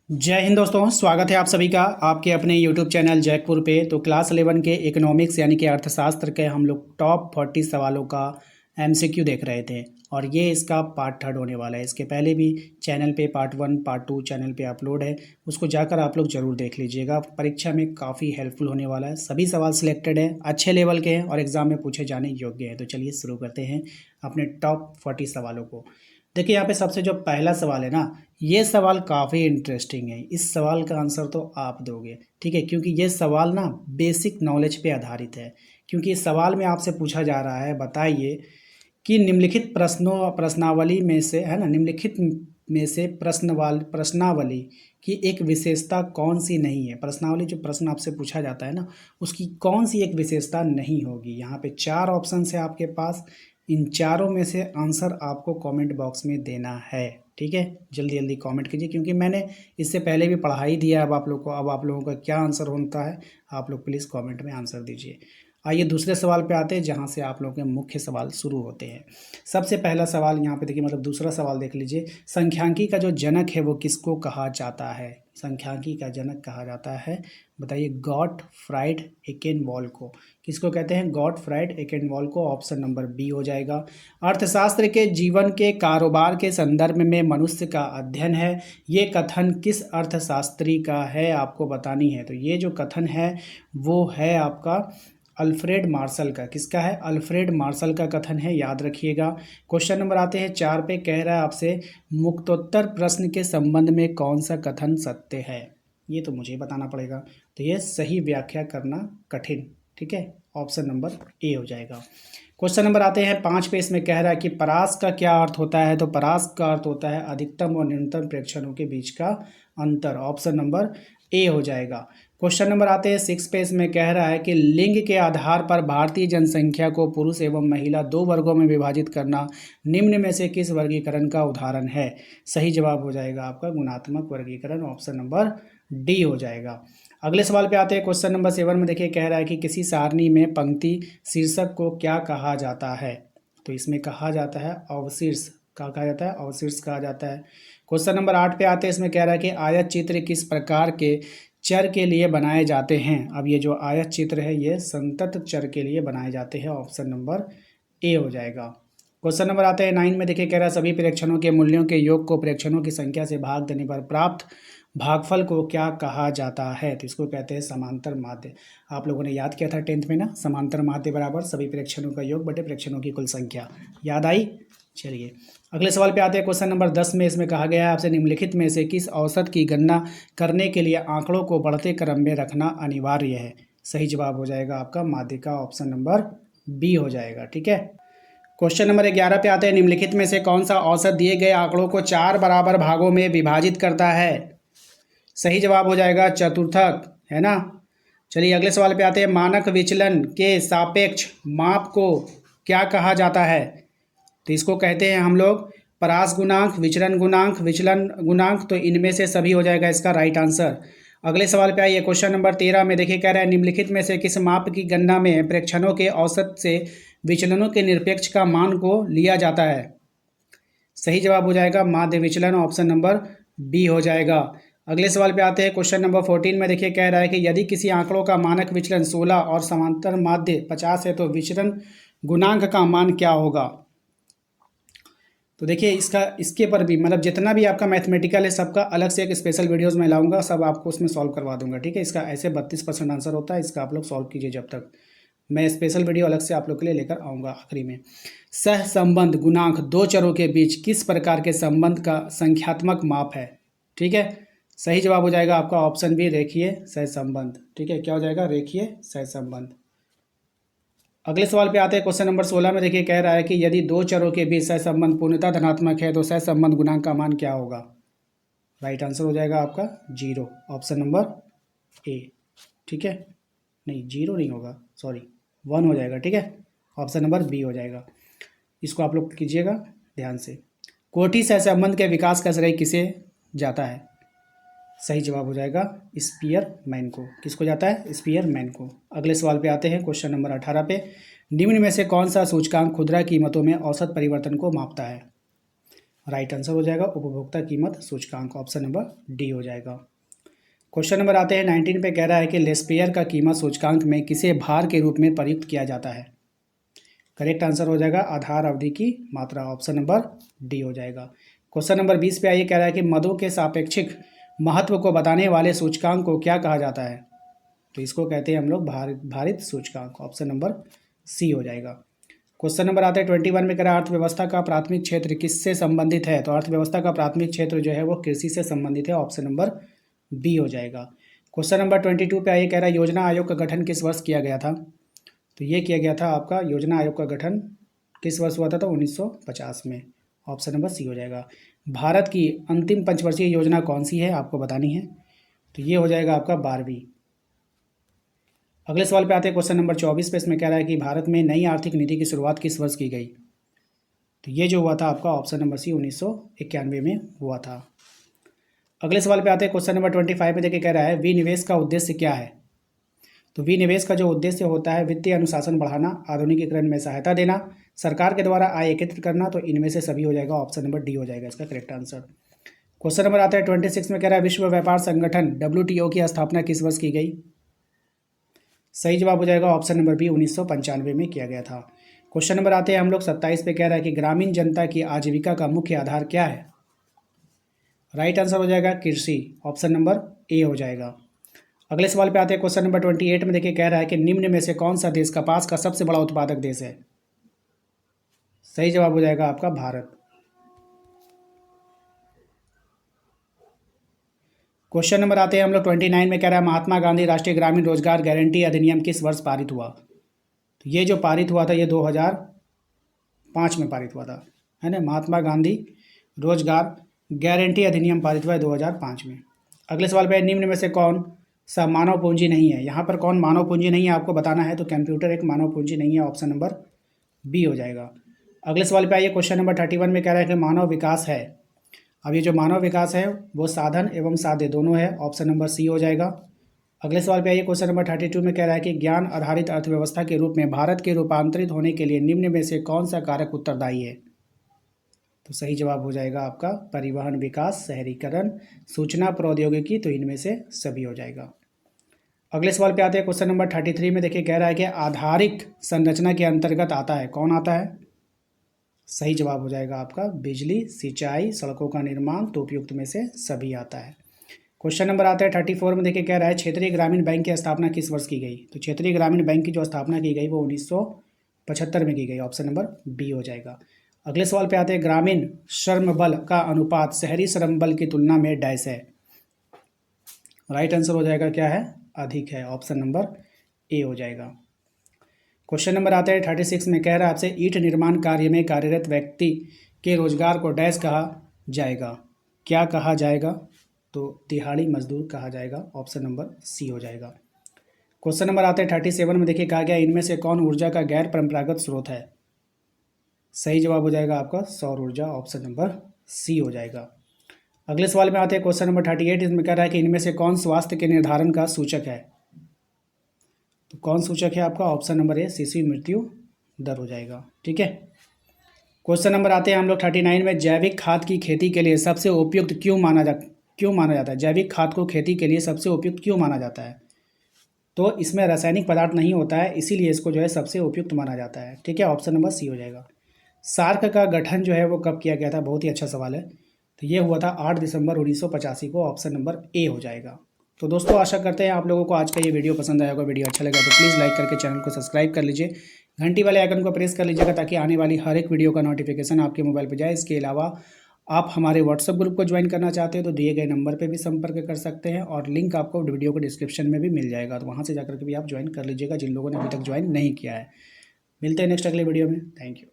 जय हिंद दोस्तों, स्वागत है आप सभी का आपके अपने YouTube चैनल जैकपुर पे। तो क्लास 11 के इकोनॉमिक्स यानी कि अर्थशास्त्र के हम लोग टॉप 40 सवालों का MCQ देख रहे थे और ये इसका पार्ट थर्ड होने वाला है। इसके पहले भी चैनल पे पार्ट 1 पार्ट 2 चैनल पे अपलोड है, उसको जाकर आप लोग ज़रूर देख लीजिएगा। परीक्षा में काफ़ी हेल्पफुल होने वाला है। सभी सवाल सिलेक्टेड हैं, अच्छे लेवल के हैं और एग्ज़ाम में पूछे जाने योग्य हैं। तो चलिए शुरू करते हैं अपने टॉप 40 सवालों को। देखिए यहाँ पे सबसे जो पहला सवाल है ना, ये सवाल काफ़ी इंटरेस्टिंग है। इस सवाल का आंसर तो आप दोगे, ठीक है, क्योंकि ये सवाल ना बेसिक नॉलेज पे आधारित है। क्योंकि इस सवाल में आपसे पूछा जा रहा है, बताइए कि निम्नलिखित प्रश्नावली में से है ना, निम्नलिखित में से प्रश्नावली की एक विशेषता कौन सी नहीं है। प्रश्नावली जो प्रश्न आपसे पूछा जाता है ना, उसकी कौन सी एक विशेषता नहीं होगी। यहाँ पे 4 ऑप्शन है आपके पास। इन चारों में से आंसर आपको कमेंट बॉक्स में देना है, ठीक है। जल्दी जल्दी कमेंट कीजिए, क्योंकि मैंने इससे पहले भी पढ़ा ही दिया है अब आप लोग को। अब आप लोगों का क्या आंसर होता है, आप लोग प्लीज़ कमेंट में आंसर दीजिए। आइए दूसरे सवाल पे आते हैं, जहाँ से आप लोगों के मुख्य सवाल शुरू होते हैं। सबसे पहला सवाल यहाँ पे देखिए, मतलब दूसरा सवाल देख लीजिए। संख्यांकी का जो जनक है वो किसको कहा जाता है। संख्यांकी का जनक कहा जाता है, बताइए। गॉटफ्राइड एकेनवॉल को। किसको कहते हैं? गॉटफ्राइड एकेनवॉल को। ऑप्शन नंबर बी हो जाएगा। अर्थशास्त्र के जीवन के कारोबार के संदर्भ में मनुष्य का अध्ययन है, ये कथन किस अर्थशास्त्री का है, आपको बतानी है। तो ये जो कथन है वो है आपका अल्फ्रेड मार्शल का। किसका है? अल्फ्रेड मार्शल का कथन है, याद रखिएगा। क्वेश्चन नंबर आते हैं 4 पे। कह रहा है आपसे, मुक्तोत्तर प्रश्न के संबंध में कौन सा कथन सत्य है। ये तो मुझे बताना पड़ेगा। तो ये सही व्याख्या करना कठिन, ठीक है। ऑप्शन नंबर ए हो जाएगा। क्वेश्चन नंबर आते हैं 5 पे। इसमें कह रहा है कि परास का क्या अर्थ होता है। तो परास का अर्थ होता है अधिकतम और न्यूनतम प्रेक्षणों के बीच का अंतर। ऑप्शन नंबर ए हो जाएगा। क्वेश्चन नंबर आते हैं 6 पे। इसमें कह रहा है कि लिंग के आधार पर भारतीय जनसंख्या को पुरुष एवं महिला 2 वर्गों में विभाजित करना निम्न में से किस वर्गीकरण का उदाहरण है। सही जवाब हो जाएगा आपका गुणात्मक वर्गीकरण। ऑप्शन नंबर डी हो जाएगा। अगले सवाल पे आते हैं। क्वेश्चन नंबर 7 में देखिए, कह रहा है कि किसी सारणी में पंक्ति शीर्षक को क्या कहा जाता है। तो इसमें कहा जाता है अवशीर्ष। क्या कहा जाता है? अवशीर्ष कहा जाता है। क्वेश्चन नंबर 8 पे आते हैं। इसमें कह रहा है कि आयत चित्र किस प्रकार के चर के लिए बनाए जाते हैं। अब ये जो आयत चित्र है ये संतत चर के लिए बनाए जाते हैं। ऑप्शन नंबर ए हो जाएगा। क्वेश्चन नंबर आता है 9 में। देखिए, कह रहा है सभी प्रेक्षणों के मूल्यों के योग को प्रेक्षणों की संख्या से भाग देने पर प्राप्त भागफल को क्या कहा जाता है। तो इसको कहते हैं समांतर माध्य। आप लोगों ने याद किया था 10th में ना, समांतर माध्य बराबर सभी प्रेक्षणों का योग बटे प्रेक्षणों की कुल संख्या। याद आई? चलिए अगले सवाल पे आते हैं। क्वेश्चन नंबर 10 में इसमें कहा गया है आपसे, निम्नलिखित में से किस औसत की गणना करने के लिए आंकड़ों को बढ़ते क्रम में रखना अनिवार्य है। सही जवाब हो जाएगा आपका माध्यिका। ऑप्शन नंबर बी हो जाएगा, ठीक है। क्वेश्चन नंबर 11 पे आते हैं। निम्नलिखित में से कौन सा औसत दिए गए आंकड़ों को 4 बराबर भागों में विभाजित करता है। सही जवाब हो जाएगा चतुर्थक, है ना। चलिए अगले सवाल पे आते हैं। मानक विचलन के सापेक्ष माप को क्या कहा जाता है। तो इसको कहते हैं हम लोग परास गुणांक, विचलन गुणांक, विचलन गुणांक। तो इनमें से सभी हो जाएगा इसका राइट आंसर। अगले सवाल पे आइए। क्वेश्चन नंबर 13 में देखिए, कह रहा है निम्नलिखित में से किस माप की गणना में प्रेक्षणों के औसत से विचलनों के निरपेक्ष का मान को लिया जाता है। सही जवाब हो जाएगा माध्य विचलन। ऑप्शन नंबर बी हो जाएगा। अगले सवाल पे आते हैं। क्वेश्चन नंबर 14 में देखिए, कह रहा है कि यदि किसी आंकड़ों का मानक विचलन 16 और समांतर माध्य 50 है तो विचलन गुणांक का मान क्या होगा। तो देखिए इसके पर भी, मतलब जितना भी आपका मैथमेटिकल है सबका अलग से एक स्पेशल वीडियोस मैं लाऊंगा, सब आपको उसमें सॉल्व करवा दूंगा, ठीक है। इसका ऐसे 32% आंसर होता है, इसका आप लोग सॉल्व कीजिए। जब तक मैं स्पेशल वीडियो अलग से आप लोग के लिए लेकर आऊँगा आखिरी में। सह संबंध गुणांक 2 चरों के बीच किस प्रकार के संबंध का संख्यात्मक माप है, ठीक है। सही जवाब हो जाएगा आपका ऑप्शन बी, रेखीय सहसंबंध, ठीक है। क्या हो जाएगा? रेखीय सहसंबंध। अगले सवाल पे आते हैं। क्वेश्चन नंबर 16 में देखिए, कह रहा है कि यदि 2 चरों के बीच सहसंबंध पूर्णतः धनात्मक है तो सहसंबंध गुणांक का मान क्या होगा। राइट आंसर हो जाएगा आपका 0। ऑप्शन नंबर ए, ठीक है। नहीं 0 नहीं होगा, सॉरी 1 हो जाएगा, ठीक है। ऑप्शन नंबर बी हो जाएगा। इसको आप लोग कीजिएगा ध्यान से। कोटि सहसंबंध के विकास का श्रेय किसे जाता है। सही जवाब हो जाएगा स्पीयरमैन को। किसको जाता है? स्पीयरमैन को। अगले सवाल पे आते हैं। क्वेश्चन नंबर 18 पे, निम्न में से कौन सा सूचकांक खुदरा कीमतों में औसत परिवर्तन को मापता है। राइट आंसर हो जाएगा उपभोक्ता कीमत सूचकांक, ऑप्शन नंबर डी हो जाएगा। क्वेश्चन नंबर आते हैं 19 पे, कह रहा है कि लेस्पेयर का कीमत सूचकांक में किसे भार के रूप में प्रयुक्त किया जाता है। करेक्ट आंसर हो जाएगा आधार अवधि की मात्रा, ऑप्शन नंबर डी हो जाएगा। क्वेश्चन नंबर 20 पे आइए, कह रहा है कि मदों के सापेक्षिक महत्व को बताने वाले सूचकांक को क्या कहा जाता है। तो इसको कहते हैं हम लोग भारित सूचकांक, ऑप्शन नंबर सी हो जाएगा। क्वेश्चन नंबर आते हैं 21 में, कह रहा है अर्थव्यवस्था का प्राथमिक क्षेत्र किससे संबंधित है। तो अर्थव्यवस्था का प्राथमिक क्षेत्र जो है वो कृषि से संबंधित है, ऑप्शन नंबर बी हो जाएगा। क्वेश्चन नंबर 22 पे आइए, कह रहा है योजना आयोग का गठन किस वर्ष किया गया था। तो ये किया गया था आपका योजना आयोग का गठन किस वर्ष हुआ था, तो 1950 में, ऑप्शन नंबर सी हो जाएगा। भारत की अंतिम पंचवर्षीय योजना कौन सी है आपको बतानी है, तो ये हो जाएगा आपका 12वीं। अगले सवाल पे आते हैं क्वेश्चन नंबर 24 पे, इसमें कह रहा है कि भारत में नई आर्थिक नीति की शुरुआत किस वर्ष की गई। तो ये जो हुआ था आपका ऑप्शन नंबर सी 1991 में हुआ था। अगले सवाल पे आते हैं क्वेश्चन नंबर 25 में, देखिए कह रहा है विनिवेश का उद्देश्य क्या है। तो विनिवेश का जो उद्देश्य होता है वित्तीय अनुशासन बढ़ाना, आधुनिकीकरण में सहायता देना, सरकार के द्वारा आय एकत्रित करना। तो इनमें से सभी हो जाएगा, ऑप्शन नंबर डी हो जाएगा इसका करेक्ट आंसर। क्वेश्चन नंबर आता है 26 में, कह रहा है विश्व व्यापार संगठन WTO की स्थापना किस वर्ष की गई। सही जवाब हो जाएगा ऑप्शन नंबर बी 1995 में किया गया था। क्वेश्चन नंबर आते हैं हम लोग 27 पे, कह रहा है कि ग्रामीण जनता की आजीविका का मुख्य आधार क्या है। राइट आंसर हो जाएगा कृषि, ऑप्शन नंबर ए हो जाएगा। अगले सवाल पे आते हैं क्वेश्चन नंबर 28 में, देखिए कह रहा है कि निम्न में से कौन सा देश कपास का सबसे बड़ा उत्पादक देश है। सही जवाब हो जाएगा आपका भारत। क्वेश्चन नंबर आते हैं हम लोग 29 में, कह रहा है महात्मा गांधी राष्ट्रीय ग्रामीण रोजगार गारंटी अधिनियम किस वर्ष पारित हुआ। तो ये जो पारित हुआ था ये 2005 में पारित हुआ था, है ना। महात्मा गांधी रोजगार गारंटी अधिनियम पारित हुआ है 2005 में। अगले सवाल पे, निम्न में से कौन सा मानव पूंजी नहीं है। यहाँ पर कौन मानव पूंजी नहीं है आपको बताना है। तो कंप्यूटर एक मानव पूंजी नहीं है, ऑप्शन नंबर बी हो जाएगा। अगले सवाल पे आइए, क्वेश्चन नंबर 31 में कह रहा है कि मानव विकास है। अब ये जो मानव विकास है वो साधन एवं साध्य दोनों है, ऑप्शन नंबर सी हो जाएगा। अगले सवाल पे आइए, क्वेश्चन नंबर 32 में कह रहा है कि ज्ञान आधारित अर्थव्यवस्था के रूप में भारत के रूपांतरित होने के लिए निम्न में से कौन सा कारक उत्तरदायी है। तो सही जवाब हो जाएगा आपका परिवहन विकास, शहरीकरण, सूचना प्रौद्योगिकी। तो इनमें से सभी हो जाएगा। अगले सवाल पे आते हैं क्वेश्चन नंबर 33 में, देखिए कह रहा है कि आधारिक संरचना के अंतर्गत आता है, कौन आता है। सही जवाब हो जाएगा आपका बिजली, सिंचाई, सड़कों का निर्माण। तो उपयुक्त में से सभी आता है। क्वेश्चन नंबर आता है 34 में, देखिए कह रहा है क्षेत्रीय ग्रामीण बैंक की स्थापना किस वर्ष की गई। तो क्षेत्रीय ग्रामीण बैंक की जो स्थापना की गई वो 1975 में की गई, ऑप्शन नंबर बी हो जाएगा। अगले सवाल पे आते हैं ग्रामीण श्रम बल का अनुपात शहरी श्रम बल की तुलना में डैश है। राइट आंसर हो जाएगा क्या है, अधिक है, ऑप्शन नंबर ए हो जाएगा। क्वेश्चन नंबर आता है 36 में, कह रहा है आपसे ईंट निर्माण कार्य में कार्यरत व्यक्ति के रोजगार को डैश कहा जाएगा। क्या कहा जाएगा, तो दिहाड़ी मजदूर कहा जाएगा, ऑप्शन नंबर सी हो जाएगा। क्वेश्चन नंबर आता है 37 में, देखिए कहा गया इनमें से कौन ऊर्जा का गैर परंपरागत स्रोत है। सही जवाब हो जाएगा आपका सौर ऊर्जा, ऑप्शन नंबर सी हो जाएगा। अगले सवाल में आते हैं क्वेश्चन नंबर 38, इसमें कह रहा है कि इनमें से कौन स्वास्थ्य के निर्धारण का सूचक है। तो कौन सूचक है आपका, ऑप्शन नंबर ए शिशु मृत्यु दर हो जाएगा। ठीक है। क्वेश्चन नंबर आते हैं हम लोग 39 में, जैविक खाद की खेती के लिए सबसे उपयुक्त क्यों माना जाता है। जैविक खाद को खेती के लिए सबसे उपयुक्त क्यों माना जाता है। तो इसमें रासायनिक पदार्थ नहीं होता है, इसीलिए इसको जो है सबसे उपयुक्त माना जाता है। ठीक है, ऑप्शन नंबर सी हो जाएगा। सार्क का गठन जो है वो कब किया गया था, बहुत ही अच्छा सवाल है। तो ये हुआ था 8 दिसंबर 1985 को, ऑप्शन नंबर ए हो जाएगा। तो दोस्तों आशा करते हैं आप लोगों को आज का ये वीडियो पसंद आया होगा। वीडियो अच्छा लगा तो प्लीज़ लाइक करके चैनल को सब्सक्राइब कर लीजिए, घंटी वाले आइकन को प्रेस कर लीजिएगा ताकि आने वाली हर एक वीडियो का नोटिफिकेशन आपके मोबाइल पर जाए। इसके अलावा आप हमारे व्हाट्सएप ग्रुप को ज्वाइन करना चाहते हो तो दिए गए नंबर पर भी संपर्क कर सकते हैं और लिंक आपको वीडियो को डिस्क्रिप्शन में भी मिल जाएगा, तो वहाँ से जाकर के भी आप ज्वाइन कर लीजिएगा जिन लोगों ने अभी तक ज्वाइन नहीं किया है। मिलते हैं नेक्स्ट अगले वीडियो में। Thank you.